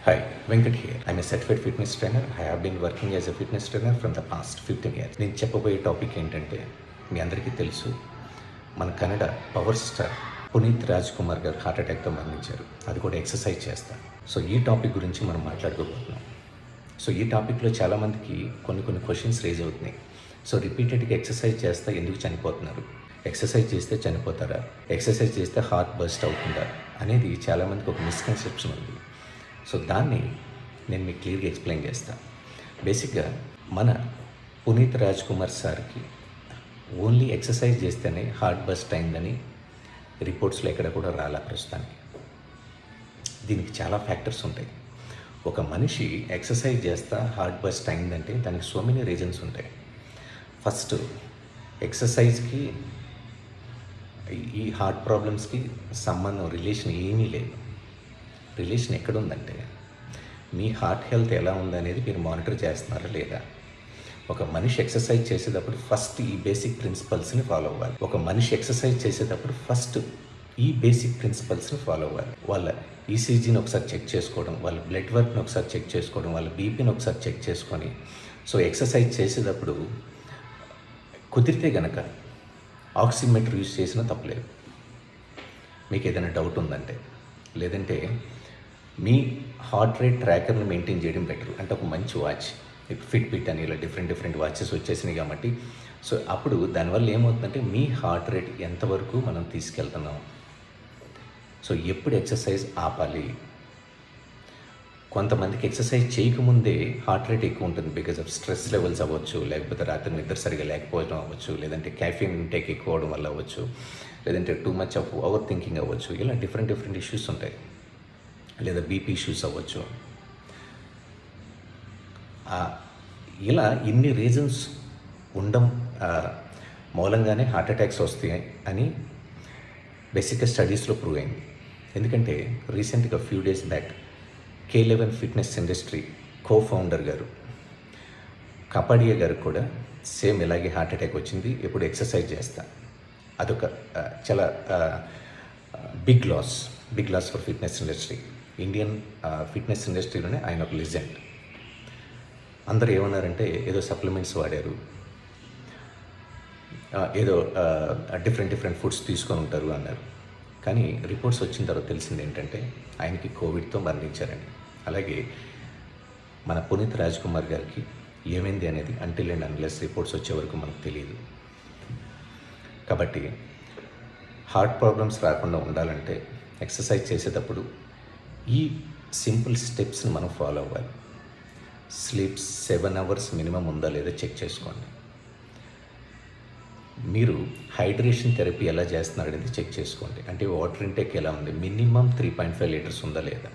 Hi, Venkat here. I'm a certified fitness trainer. I have been working as a fitness trainer from the past 15 years. నేను చెప్పబోయే topic ఏంటంటే మీ అందరికీ తెలుసు, మన Kannada power star Puneeth Raj Kumar గారు heart అటాక్తో మరణించారు. అది కూడా ఎక్సర్సైజ్ చేస్తా. సో ఈ టాపిక్ గురించి మనం మాట్లాడుకోబోతున్నాం. సో ఈ టాపిక్లో చాలామందికి కొన్ని క్వశ్చన్స్ రేజ్ అవుతున్నాయి. సో రిపీటెడ్గా ఎక్సర్సైజ్ చేస్తా ఎందుకు చనిపోతున్నారు, ఎక్సర్సైజ్ చేస్తే చనిపోతారా, ఎక్సర్సైజ్ చేస్తే హార్ట్ బర్స్ట్ అవుతుందా అనేది చాలామందికి ఒక మిస్కన్సెప్షన్ ఉంది. సో దాన్ని నేను మీకు క్లియర్గా ఎక్స్ప్లెయిన్ చేస్తాను. బేసిక్గా మన పునీత్ రాజ్ కుమార్ సార్కి ఓన్లీ ఎక్సర్సైజ్ చేస్తేనే హార్ట్ బర్స్ట్ అయిందని రిపోర్ట్స్లో ఎక్కడ కూడా రాలా ప్రస్తుతానికి. దీనికి చాలా ఫ్యాక్టర్స్ ఉంటాయి. ఒక మనిషి ఎక్సర్సైజ్ చేస్తా హార్ట్ బర్స్ట్ అయిందంటే దానికి సో మెనీ రీజన్స్ ఉంటాయి. ఫస్ట్, ఎక్సర్సైజ్కి ఈ హార్ట్ ప్రాబ్లమ్స్కి సంబంధం, రిలేషన్ ఏమీ లేదు. రిలేషన్ ఎక్కడుందంటే మీ హార్ట్ హెల్త్ ఎలా ఉందనేది మీరు మానిటర్ చేస్తున్నారా లేదా. ఒక మనిషి ఎక్సర్సైజ్ చేసేటప్పుడు ఫస్ట్ ఈ బేసిక్ ప్రిన్సిపల్స్ని ఫాలో అవ్వాలి. ఒక మనిషి ఎక్సర్సైజ్ చేసేటప్పుడు ఫస్ట్ ఈ బేసిక్ ప్రిన్సిపల్స్ని ఫాలో అవ్వాలి. వాళ్ళ ఈసీజీని ఒకసారి చెక్ చేసుకోవడం, వాళ్ళ బ్లడ్ వర్క్ని ఒకసారి చెక్ చేసుకోవడం, వాళ్ళ బీపీని ఒకసారి చెక్ చేసుకొని, సో ఎక్సర్సైజ్ చేసేటప్పుడు కుదిరితే గనక ఆక్సిమీటర్ యూజ్ చేసినా తప్పలేదు. మీకు ఏదైనా డౌట్ ఉందంటే, లేదంటే మీ హార్ట్ రేట్ ట్రాకర్ని మెయింటైన్ చేయడం బెటర్. అంటే ఒక మంచి వాచ్, ఫిట్బిట్ అని ఇలా డిఫరెంట్ వాచెస్ వచ్చేసినాయి కాబట్టి, సో అప్పుడు దానివల్ల ఏమవుతుందంటే మీ హార్ట్ రేట్ ఎంతవరకు మనం తీసుకెళ్తున్నాం, సో ఎప్పుడు ఎక్సర్సైజ్ ఆపాలి. కొంతమందికి ఎక్సర్సైజ్ చేయకముందే హార్ట్ రేట్ ఎక్కువ ఉంటుంది, బికాజ్ ఆఫ్ స్ట్రెస్ లెవెల్స్ అవ్వచ్చు, లేకపోతే రాత్రి నిద్ర సరిగా లేకపోవడం అవ్వచ్చు, లేదంటే క్యాఫీన్ ఇంటేక్ ఎక్కువ అవడం వల్ల అవ్వచ్చు, లేదంటే too much of over thinking అవ్వచ్చు. ఇలా డిఫరెంట్ ఇష్యూస్ ఉంటాయి. లేదా బీపీ ఇష్యూస్ అవ్వచ్చు. ఇలా ఇన్ని రీజన్స్ ఉండడం మూలంగానే హార్ట్ అటాక్స్ వస్తాయి అని బేసిక్గా స్టడీస్లో ప్రూవ్ అయింది. ఎందుకంటే రీసెంట్గా few days back K11 fitness industry co-founder గారు కపాడియా గారు కూడా సేమ్ ఇలాగే హార్ట్ అటాక్ వచ్చింది ఎప్పుడు ఎక్సర్సైజ్ చేస్తా. అదొక చాలా big loss for fitness industry. Indian fitness ఇండస్ట్రీలోనే ఆయన ఒక లెజెండ్. అందరూ ఏమన్నారంటే ఏదో సప్లిమెంట్స్ వాడారు, ఏదో డిఫరెంట్ ఫుడ్స్ తీసుకొని ఉంటారు అన్నారు. కానీ రిపోర్ట్స్ వచ్చిన తర్వాత తెలిసింది ఏంటంటే ఆయనకి కోవిడ్తో మరణించారండి. అలాగే మన పునీత్ రాజ్ కుమార్ గారికి ఏమైంది అనేది అంటిల్ అండ్ అన్లెస్ రిపోర్ట్స్ వచ్చే వరకు మనకు తెలియదు. కాబట్టి హార్ట్ ప్రాబ్లమ్స్ రాకుండా ఉండాలంటే ఎక్సర్సైజ్ చేసేటప్పుడు ఈ సింపుల్ స్టెప్స్ని మనం ఫాలో అవ్వాలి. స్లీప్ 7 hours మినిమం ఉందా లేదా చెక్ చేసుకోండి. మీరు హైడ్రేషన్ థెరపీ ఎలా చేస్తున్నారు అనేది చెక్ చేసుకోండి. అంటే వాటర్ ఇంటేక్ ఎలా ఉంది, మినిమం 3.5 liters ఉందా లేదా,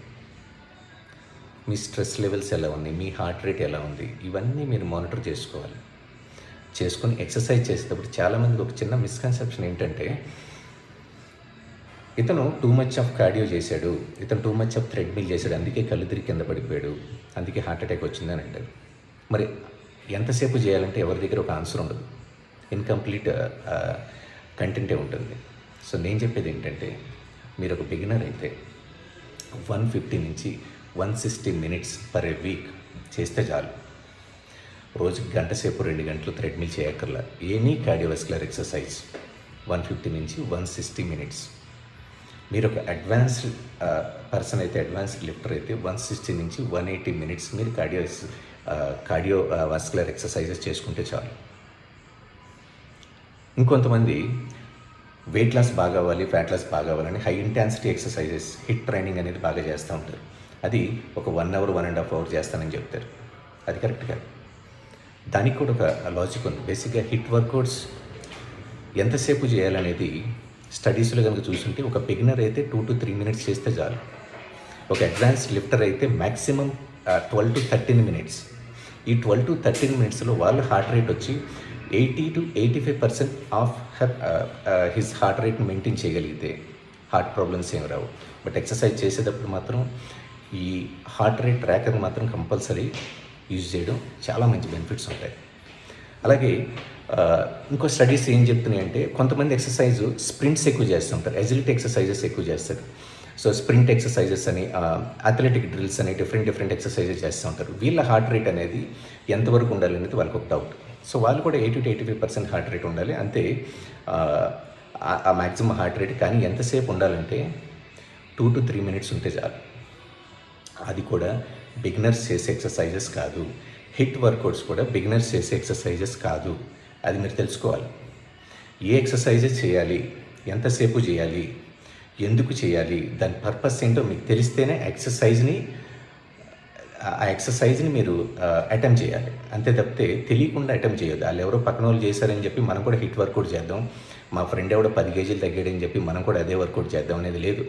మీ స్ట్రెస్ లెవెల్స్ ఎలా ఉన్నాయి, మీ హార్ట్ రేట్ ఎలా ఉంది, ఇవన్నీ మీరు మానిటర్ చేసుకోవాలి. చేసుకొని ఎక్సర్సైజ్ చేసేటప్పుడు చాలామందికి ఒక చిన్న మిస్కన్సెప్షన్ ఏంటంటే, ఇతను టూ మచ్ ఆఫ్ కార్డియో చేశాడు, ఇతను టూ మచ్ ఆఫ్ థ్రెడ్మిల్ చేశాడు, అందుకే కళ్ళు తిరిగి కింద పడిపోయాడు, అందుకే హార్ట్ అటాక్ వచ్చిందని అంటారు. మరి ఎంతసేపు చేయాలంటే ఎవరి దగ్గర ఒక ఆన్సర్ ఉండదు, ఇన్కంప్లీట్ కంటెంటే ఉంటుంది. సో నేను చెప్పేది ఏంటంటే, మీరు ఒక బిగినర్ అయితే 150 నుంచి 160 minutes పర్ ఏ వీక్ చేస్తే చాలు. రోజుకి గంట సేపు 2 గంటలు థ్రెడ్మిల్ చేయక్కర్లా. ఎనీ కార్డియోవాస్కులర్ ఎక్సర్సైజ్ 150 నుంచి 160 minutes. మీరు ఒక అడ్వాన్స్డ్ పర్సన్ అయితే, అడ్వాన్స్డ్ లిఫ్టర్ అయితే 160 నుంచి 180 minutes మీరు కార్డియో వాస్కులర్ ఎక్సర్సైజెస్ చేసుకుంటే చాలు. ఇంకొంతమంది వెయిట్ లాస్ బాగా అవ్వాలి, ఫ్యాట్ లాస్ బాగా అవ్వాలని high intensity exercises, hit training అనేది బాగా చేస్తూ ఉంటారు. అది ఒక 1 hour 1.5 hour చేస్తానని చెప్తారు. అది కరెక్ట్ కాదు. దానికి కూడా ఒక లాజిక్ ఉంది. బేసిక్గా హిట్ వర్కౌట్స్ ఎంతసేపు చేయాలనేది స్టడీస్లో కనుక చూస్తుంటే, ఒక బిగినర్ అయితే 2 to 3 minutes చేస్తే చాలు. ఒక అడ్వాన్స్డ్ లిఫ్టర్ అయితే మ్యాక్సిమం 12 to 13 minutes. ఈ 12 to 13 minutesలో వాళ్ళ హార్ట్ రేట్ వచ్చి 80 to 85% ఆఫ్ హిస్ హార్ట్ రేట్ని మెయింటైన్ చేయగలిగితే హార్ట్ ప్రాబ్లమ్స్ ఏమి రావు. బట్ ఎక్సర్సైజ్ చేసేటప్పుడు మాత్రం ఈ హార్ట్ రేట్ ట్రాకర్ని మాత్రం కంపల్సరీ యూజ్ చేయడం చాలా మంచి బెనిఫిట్స్ ఉంటాయి. అలాగే ఇంకో స్టడీస్ ఏం చెప్తున్నాయి అంటే, కొంతమంది ఎక్సర్సైజ్ స్ప్రింట్స్ ఎక్కువ చేస్తుంటారు, ఎజిలిటీ ఎక్సర్సైజెస్ ఎక్కువ చేస్తారు. సో స్ప్రింట్ ఎక్సర్సైజెస్ అని, అథ్లెటిక్ డ్రిల్స్ అని డిఫరెంట్ ఎక్సర్సైజెస్ చేస్తూ ఉంటారు. వీళ్ళ హార్ట్ రేట్ అనేది ఎంతవరకు ఉండాలి అనేది వాళ్ళకి ఒక డౌట్. సో వాళ్ళు కూడా 80-85% హార్ట్ రేట్ ఉండాలి అంతే. ఆ మ్యాక్సిమం హార్ట్ రేట్ కానీ ఎంతసేపు ఉండాలంటే 2 to 3 minutes ఉంటే చాలు. అది కూడా బిగినర్స్ చేసే ఎక్సర్సైజెస్ కాదు. హిట్ వర్కౌట్స్ కూడా బిగినర్స్ చేసే ఎక్సర్సైజెస్ కాదు. అది మీరు తెలుసుకోవాలి. ఏ ఎక్సర్సైజెస్ చేయాలి, ఎంతసేపు చేయాలి, ఎందుకు చేయాలి, దాని పర్పస్ ఏంటో మీకు తెలిస్తేనే ఆ ఎక్సర్సైజ్ని మీరు అటెంప్ట్ చేయాలి. అంతే తప్పితే తెలియకుండా అటెంప్ట్ చేయొద్దు. వాళ్ళు ఎవరో పక్కన వాళ్ళు చేశారని చెప్పి మనం కూడా హిట్ వర్కౌట్ చేద్దాం, మా ఫ్రెండ్ ఎవడో 10 kgs తగ్గాడని చెప్పి మనం కూడా అదే వర్కౌట్ చేద్దాం అనేది లేదు.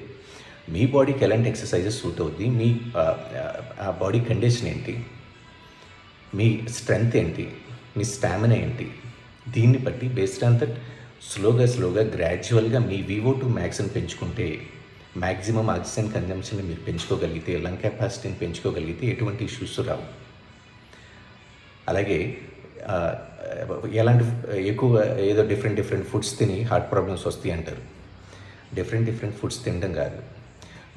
మీ బాడీకి ఎలాంటి ఎక్సర్సైజెస్ సూట్ అవుద్ది, మీ బాడీ కండిషన్ ఏంటి, మీ స్ట్రెంగ్త్ ఏంటి, మీ స్టామినా ఏంటి, దీన్ని బట్టి బేస్డ్ ఆన్ దట్ స్లోగా గ్రాడ్యువల్గా మీ VO2 మ్యాక్స్ని పెంచుకుంటే, మ్యాక్సిమం ఆక్సిజన్ కన్జంప్షన్ని మీరు పెంచుకోగలిగితే, లంగ్ కెపాసిటీని పెంచుకోగలిగితే ఎటువంటి ఇష్యూస్ రావు. అలాగే ఎలాంటి ఎక్కువ ఏదో డిఫరెంట్ ఫుడ్స్ తిని హార్ట్ ప్రాబ్లమ్స్ వస్తాయి అంటారు. డిఫరెంట్ ఫుడ్స్ తినడం కాదు,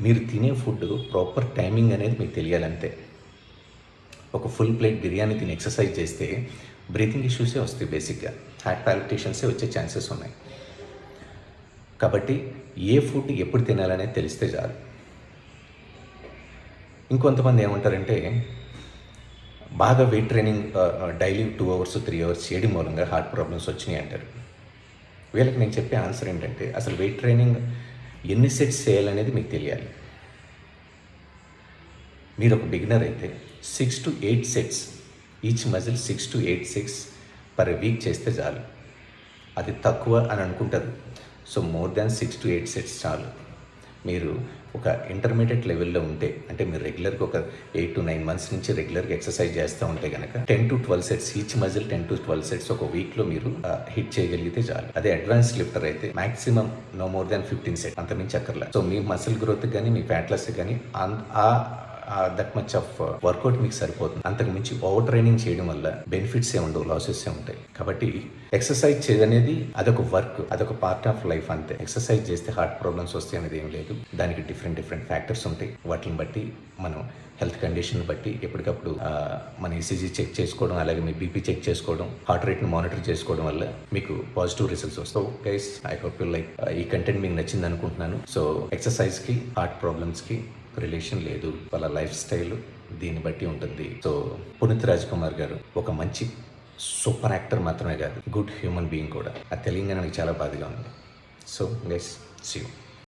మీరు తినే ఫుడ్ ప్రాపర్ టైమింగ్ అనేది మీకు తెలియాలంతే. ఒక ఫుల్ ప్లేట్ బిర్యానీ తిని ఎక్సర్సైజ్ చేస్తే బ్రీతింగ్ ఇష్యూసే వస్తాయి, బేసిక్గా హార్ట్ పాల్పిటేషన్సే వచ్చే ఛాన్సెస్ ఉన్నాయి. కాబట్టి ఏ ఫుడ్ ఎప్పుడు తినాలనేది తెలిస్తే చాలు. ఇంకొంతమంది ఏమంటారంటే బాగా weight training daily 2 hours 3 hours చేయడం మూలంగా హార్ట్ ప్రాబ్లమ్స్ వచ్చినాయి అంటారు. వీళ్ళకి నేను చెప్పే ఆన్సర్ ఏంటంటే అసలు వెయిట్ ట్రైనింగ్ ఎన్ని సెట్స్ చేయాలనేది మీకు తెలియాలి. మీరు ఒక బిగినర్ అయితే 6 to 8 sets, each muscle 6 to 8 sets per week చేస్తే చాలు. అది తక్కువ అని అనుకుంటారు. So more than 6 to 8 sets చాలు. మీరు ఒక ఇంటర్మీడియట్ లెవెల్లో ఉంటే, అంటే మీరు రెగ్యులర్గా ఒక 8 to 9 months నుంచి రెగ్యులర్గా ఎక్సర్సైజ్ చేస్తూ ఉంటే కనుక 10 to 12 sets, each muscle 10 to 12 sets ఒక వీక్లో మీరు హిట్ చేయగలిగితే చాలు. అదే అడ్వాన్స్ లిఫ్టర్ అయితే maximum no more than 15 sets, అంతమించి అక్కర్లా. సో మీ మసిల్ గ్రోత్ కానీ మీ ఫ్యాట్ లాస్ కానీ దట్ మచ్ ఆఫ్ వర్కౌట్ మీకు సరిపోతుంది. అంతకు మించి ఓవర్ ట్రైనింగ్ చేయడం వల్ల బెనిఫిట్స్ ఏ ఉండవు, లాసెస్ ఏ ఉంటాయి. కాబట్టి ఎక్సర్సైజ్ చేయదనేది అదొక వర్క్, అదొక పార్ట్ ఆఫ్ లైఫ్ అంతే. ఎక్సర్సైజ్ చేస్తే హార్ట్ ప్రాబ్లమ్స్ వస్తాయి అనేది ఏం లేదు. దానికి డిఫరెంట్ ఫ్యాక్టర్స్ ఉంటాయి. వాటిని బట్టి మనం హెల్త్ కండిషన్ బట్టి ఎప్పటికప్పుడు మన ECG చెక్ చేసుకోవడం, అలాగే మీ BP చెక్ చేసుకోవడం, హార్ట్ రేట్ని మానిటర్ చేసుకోవడం వల్ల మీకు పాజిటివ్ రిజల్ట్స్ వస్తాయి. Guys, I hope you like ఈ కంటెంట్ మీకు నచ్చింది అనుకుంటున్నాను. సో ఎక్సర్సైజ్కి హార్ట్ ప్రాబ్లమ్స్కి రిలేషన్ లేదు, వాళ్ళ లైఫ్ స్టైల్ దీన్ని బట్టి ఉంటుంది. సో పునీత్ రాజ్ కుమార్ గారు ఒక మంచి సూపర్ యాక్టర్ మాత్రమే కాదు, గుడ్ హ్యూమన్ బీయింగ్ కూడా. అది తెలియగానే నాకు చాలా బాధగా ఉంది. So guys, see you.